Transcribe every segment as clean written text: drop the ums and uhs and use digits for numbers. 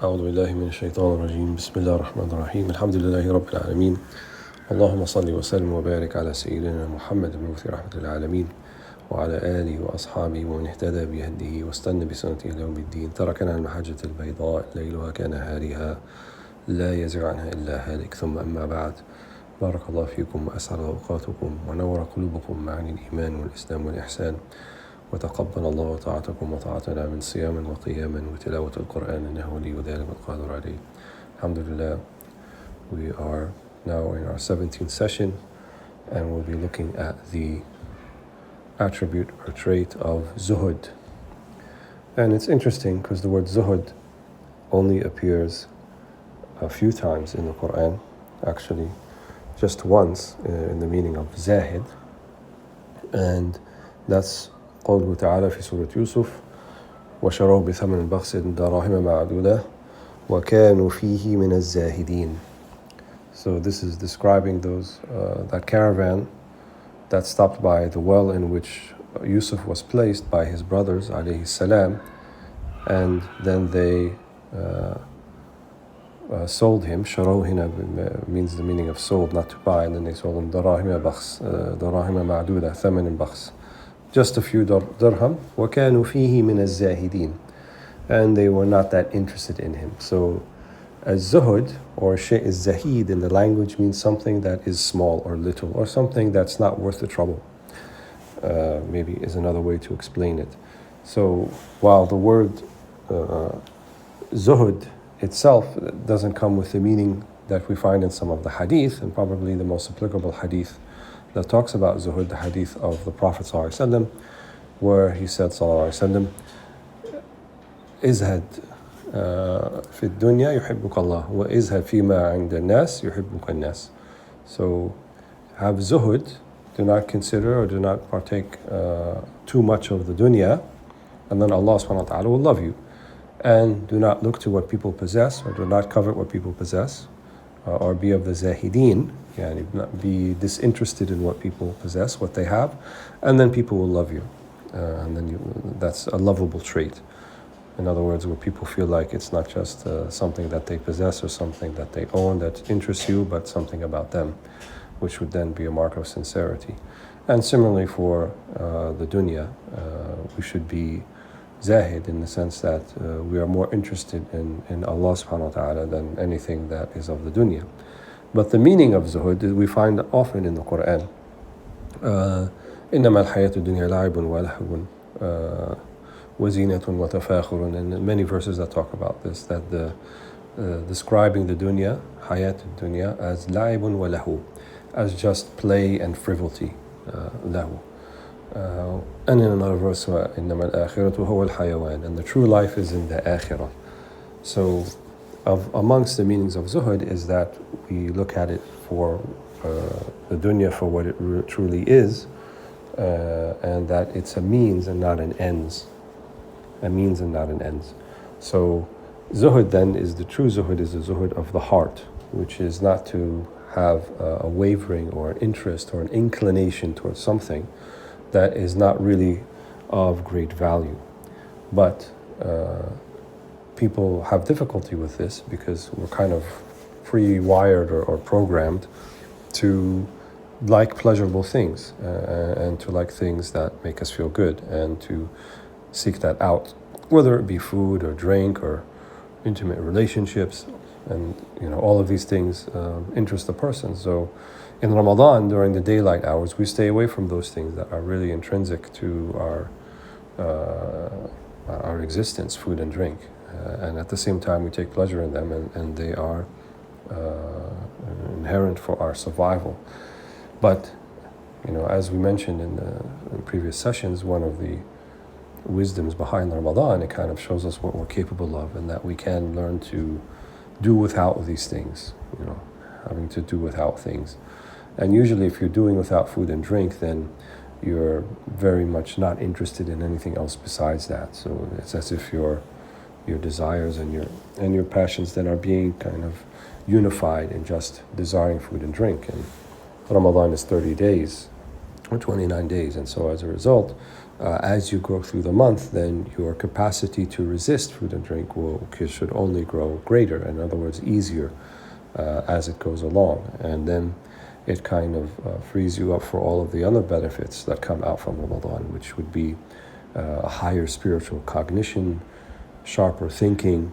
أعوذ بالله من الشيطان الرجيم. بسم الله الرحمن الرحيم. الحمد لله رب العالمين. اللهم صل وسلم وبارك على سيدنا محمد المبعوث رحمة للعالمين وعلى آله وأصحابه ومن اهتدى بهديه واستنى بسنته إلى يوم الدين. تركنا على المحجة البيضاء ليلها كنهارها لا يزيغ عنها إلا هالك. ثم أما بعد، بارك الله فيكم وأسعد أوقاتكم ونور قلوبكم معاني الإيمان والإسلام والإحسان، وتقبل الله طاعتكم وطاعتنا من صيام وقيام وتلاوة القرآن إنه ولي ذلك والقادر عليه. Alhamdulillah, we are now in our 17th session and we'll be looking at the attribute or trait of Zuhd. And it's interesting because the word Zuhd only appears a few times in the Quran, actually just once in the meaning of Zahid, and that's قوله تعالى في سورة يوسف وشروه بثمن بخس دراهم معدودة وكانوا فيه من الزاهدين. So this is describing that caravan that stopped by the well in which Yusuf was placed by his brothers alayhi salam, and then they sold him. Sharoh hina means the meaning of sold, not to buy, and then they sold him دراهم بخس دراهم معدودة ثمن بخس, just a few dirham. وَكَانُوا فِيهِ مِنَ الزَّاهِدِينَ, and they were not that interested in him. So az-zuhd or shay az-zahid in the language means something that is small or little, or something that's not worth the trouble, maybe is another way to explain it. So while the word zuhd itself doesn't come with the meaning that we find in some of the hadith, and probably the most applicable hadith that talks about zuhud, the hadith of the Prophet ﷺ, where he said ﷺ, izhad fi dunya yuhibbuka Allah wa izhad fima 'inda nas yuhibbuka nas. So have zuhud, do not consider or do not partake too much of the dunya, and then Allah subhanahu wa ta'ala will love you. And do not look to what people possess, or do not covet what people possess, or be of the zahideen, not be disinterested in what people possess, what they have, and then people will love you. And then that's a lovable trait. In other words, where people feel like it's not just something that they possess or something that they own that interests you, but something about them, which would then be a mark of sincerity. And similarly for the dunya, we should be zahid in the sense that we are more interested in Allah subhanahu wa ta'ala than anything that is of the dunya. But the meaning of zuhud we find often in the Quran. إنما الحياة الدنيا لعب ولهو وزينة وتفاخر, and many verses that talk about this, that describing the dunya, hayat dunya, as لعب وله, as just play and frivolity, له. And in another verse, إنما الآخرة هو الحيوان, and the true life is in the akhirah. So amongst the meanings of zuhud is that we look at it for the dunya for what it truly is, and that it's a means and not an ends. A means and not an ends. So zuhud then is the true zuhud, is the zuhud of the heart, which is not to have a wavering or an interest or an inclination towards something that is not really of great value. But people have difficulty with this because we're kind of pre-wired or programmed to like pleasurable things and to like things that make us feel good and to seek that out, whether it be food or drink or intimate relationships, and all of these things interest the person. So in Ramadan, during the daylight hours, we stay away from those things that are really intrinsic to our existence, food and drink, and at the same time we take pleasure in them, and they are inherent for our survival. But as we mentioned in the previous sessions, one of the wisdoms behind Ramadan, it kind of shows us what we're capable of, and that we can learn to do without these things, having to do without things. And usually if you're doing without food and drink, then you're very much not interested in anything else besides that. So it's as if your desires and your passions then are being kind of unified in just desiring food and drink. And Ramadan is 30 days or 29 days, and so as a result, as you grow through the month, then your capacity to resist food and drink should only grow greater. In other words, easier as it goes along. And then it kind of frees you up for all of the other benefits that come out from Ramadan, which would be a higher spiritual cognition, sharper thinking,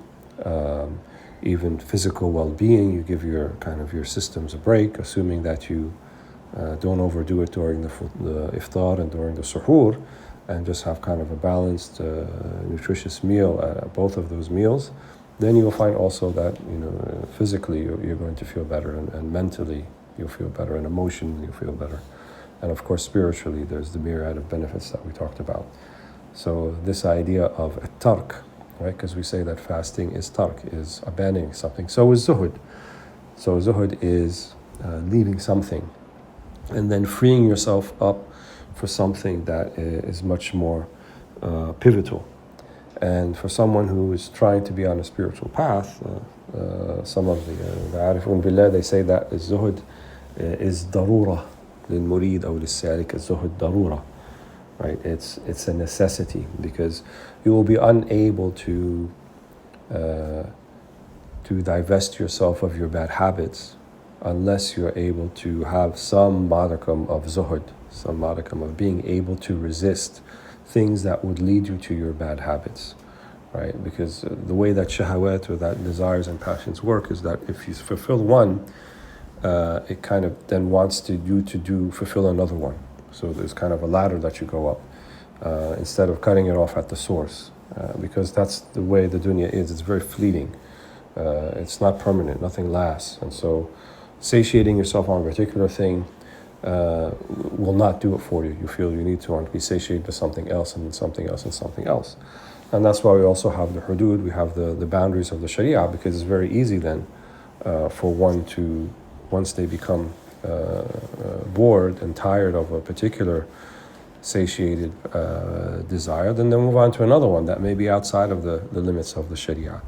even physical well-being. You give your systems a break, assuming that you don't overdo it during the iftar and during the suhoor, and just have kind of a balanced, nutritious meal at both of those meals. Then you'll find also that physically you're going to feel better, and mentally you'll feel better, and emotionally you'll feel better, and of course spiritually there's the myriad of benefits that we talked about. So this idea of a tark, right? Because we say that fasting is tark, is abandoning something. So is zuhud. So zuhud is leaving something and then freeing yourself up for something that is much more pivotal. And for someone who is trying to be on a spiritual path, some of the Arifun Billah, they say that zuhud is darura للمريد أو للسالك. الزهد darura. Right, it's a necessity, because you will be unable to divest yourself of your bad habits unless you're able to have some modicum of zuhud, some modicum of being able to resist things that would lead you to your bad habits, right? Because the way that shahawat, or that desires and passions work, is that if you fulfill one, it kind of then wants you to fulfill another one. So there's kind of a ladder that you go up, instead of cutting it off at the source, because that's the way the dunya is. It's very fleeting. It's not permanent. Nothing lasts. And so satiating yourself on a particular thing will not do it for you. You feel you need to want to be satiated with something else, and then something else, and something else. And that's why we also have the hudud, we have the boundaries of the sharia, because it's very easy then for one to, once they become bored and tired of a particular satiated desire, then they move on to another one that may be outside of the limits of the sharia,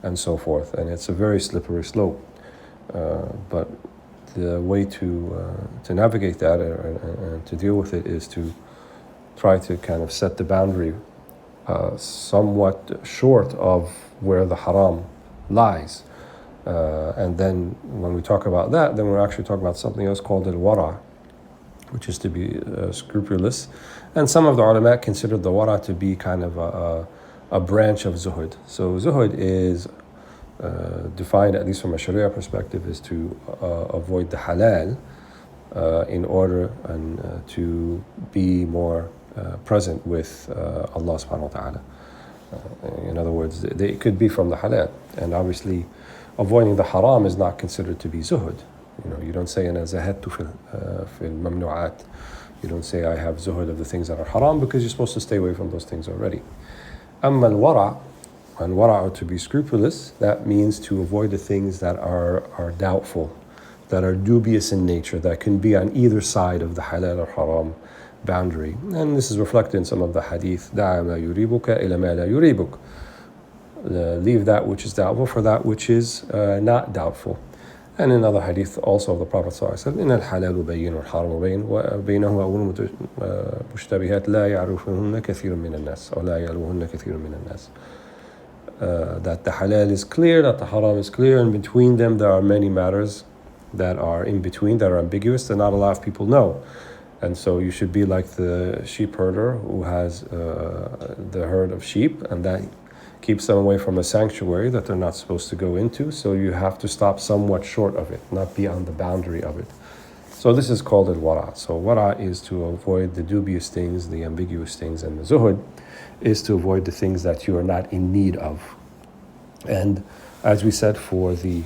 and so forth. And it's a very slippery slope. But the way to navigate that and to deal with it is to try to kind of set the boundary somewhat short of where the haram lies. And then when we talk about that, then we're actually talking about something else called al-wara, which is to be scrupulous. And some of the ulama consider the wara to be kind of a branch of zuhud. So zuhud is defined, at least from a sharia perspective, is to avoid the halal in order and to be more present with Allah subhanahu wa ta'ala. In other words, it could be from the halal, and obviously avoiding the haram is not considered to be zuhud. You don't say ana zahadtu fil mamnu'at. You don't say I have zuhud of the things that are haram, because you're supposed to stay away from those things already. Amma al-wara', and wara', to be scrupulous, that means to avoid the things that are doubtful, that are dubious in nature, that can be on either side of the halal or haram boundary. And this is reflected in some of the hadith, da'a ma yuribuka ila ma la yuribuk. Leave that which is doubtful for that which is not doubtful. And in other hadith also of the Prophet ﷺ, إن الحلال بين والحرام بين وبينهما أمور مشتبهات لا يعرفهن كثير من الناس أو لا يعلمهن كثير من الناس. That the halal is clear, that the haram is clear, and between them there are many matters that are in between, that are ambiguous, that not a lot of people know. And so you should be like the sheep herder who has the herd of sheep, and that keeps them away from a sanctuary that they're not supposed to go into. So you have to stop somewhat short of it, not be on the boundary of it. So this is called al-wara'. So wara' is to avoid the dubious things, the ambiguous things, and the zuhud is to avoid the things that you are not in need of. And as we said, for the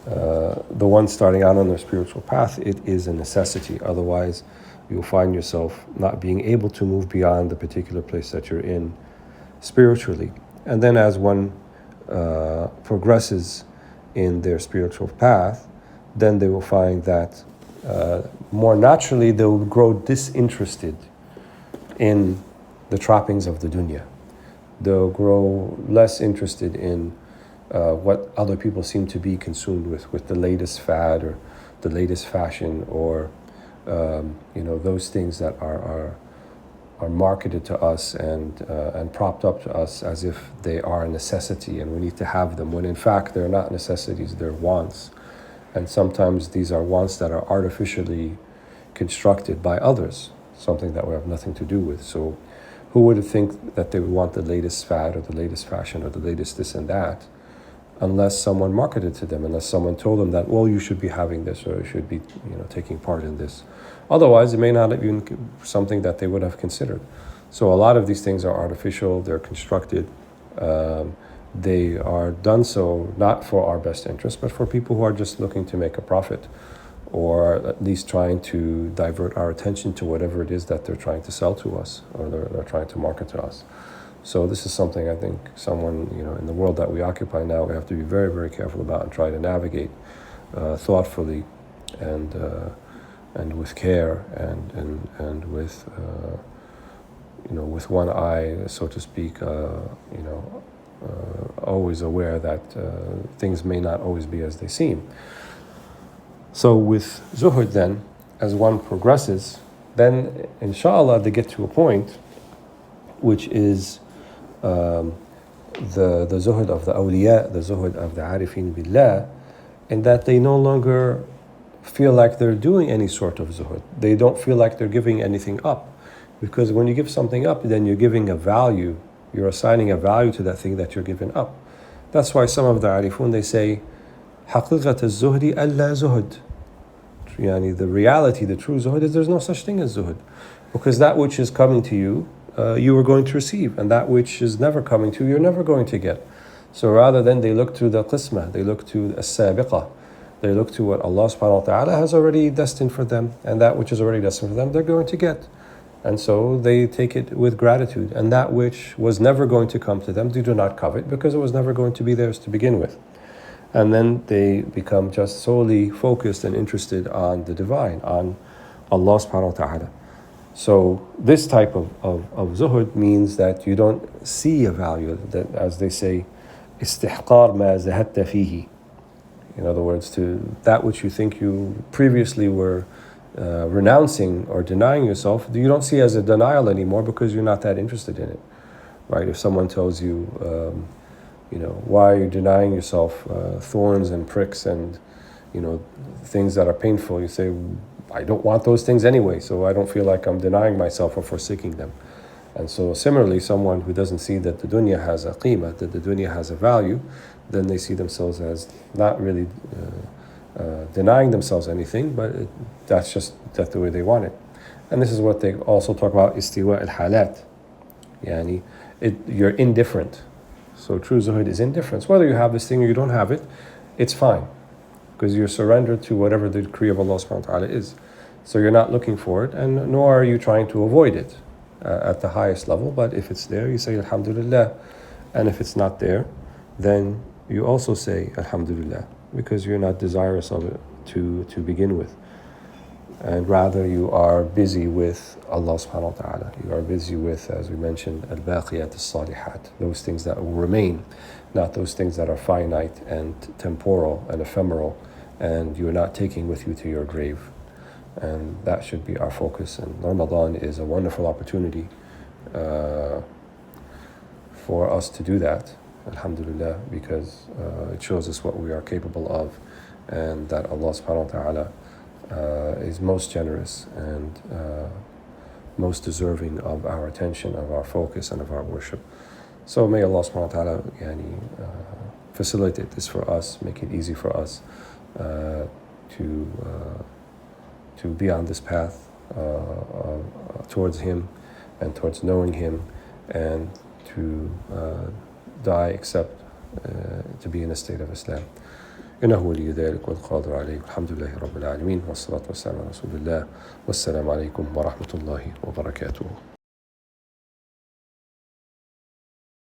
one starting out on their spiritual path, it is a necessity. Otherwise, you'll find yourself not being able to move beyond the particular place that you're in spiritually. And then as one progresses in their spiritual path, then they will find that more naturally they will grow disinterested in the trappings of the dunya. They'll grow less interested in what other people seem to be consumed with the latest fad or the latest fashion, or those things that are are marketed to us and propped up to us as if they are a necessity and we need to have them, when in fact they're not necessities, they're wants. And sometimes these are wants that are artificially constructed by others, something that we have nothing to do with. So who would think that they would want the latest fad or the latest fashion or the latest this and that, unless someone marketed to them, unless someone told them that, well, you should be having this or you should be, taking part in this. Otherwise, it may not have been something that they would have considered. So a lot of these things are artificial, they're constructed. They are done so not for our best interest, but for people who are just looking to make a profit, or at least trying to divert our attention to whatever it is that they're trying to sell to us or they're trying to market to us. So this is something I think someone, in the world that we occupy now, we have to be very, very careful about and try to navigate thoughtfully and with care and with with one eye, so to speak, always aware that things may not always be as they seem. So with Zuhd then, as one progresses, then inshallah they get to a point which is the Zuhd of the awliya, the Zuhd of the arifin billah, in that they no longer feel like they're doing any sort of Zuhd. They don't feel like they're giving anything up. Because when you give something up, then you're giving a value, you're assigning a value to that thing that you're giving up. That's why some of the arifun, they say, حقيقة الزهد ألا زهد. The reality, the true zuhd is there's no such thing as zuhd. Because that which is coming to you, you are going to receive. And that which is never coming to you, you're never going to get. So rather than they look to the qismah, they look to as-sabiqah, they look to what Allah subhanahu wa ta'ala has already destined for them. And that which is already destined for them, they're going to get. And so they take it with gratitude. And that which was never going to come to them, they do not covet because it was never going to be theirs to begin with. And then they become just solely focused and interested on the divine, on Allah subhanahu wa ta'ala. So this type of zuhud means that you don't see a value, that, as they say, istihqar ma zahadta fihi. In other words, to that which you think you previously were renouncing or denying yourself, you don't see as a denial anymore because you're not that interested in it, right? If someone tells you, why are you denying yourself thorns and pricks and, things that are painful, you say, I don't want those things anyway, so I don't feel like I'm denying myself or forsaking them. And so similarly, someone who doesn't see that the dunya has a qima, that the dunya has a value, then they see themselves as not really denying themselves anything, but that's the way they want it. And this is what they also talk about, istiwa al-halat. You're indifferent. So true zuhud is indifference. Whether you have this thing or you don't have it, it's fine. Because you're surrendered to whatever the decree of Allah subhanahu wa ta'ala is. So you're not looking for it, and nor are you trying to avoid it at the highest level. But if it's there, you say alhamdulillah. And if it's not there, then you also say alhamdulillah, because you're not desirous of it to begin with. And rather you are busy with Allah subhanahu wa ta'ala. You are busy with, as we mentioned, al-baqiyat as-salihat, those things that will remain, not those things that are finite and temporal and ephemeral, and you're not taking with you to your grave. And that should be our focus. And Ramadan is a wonderful opportunity for us to do that, alhamdulillah, because it shows us what we are capable of, and that Allah subhanahu wa ta'ala is most generous and most deserving of our attention, of our focus, and of our worship. So may Allah subhanahu wa ta'ala facilitate this for us, make it easy for us to be on this path towards Him and towards knowing Him, and to die except to be in a state of Islam. إنه ولي ذلك والقادر عليه الحمد لله رب العالمين والصلاة والسلام على رسول الله والسلام عليكم ورحمة الله وبركاته.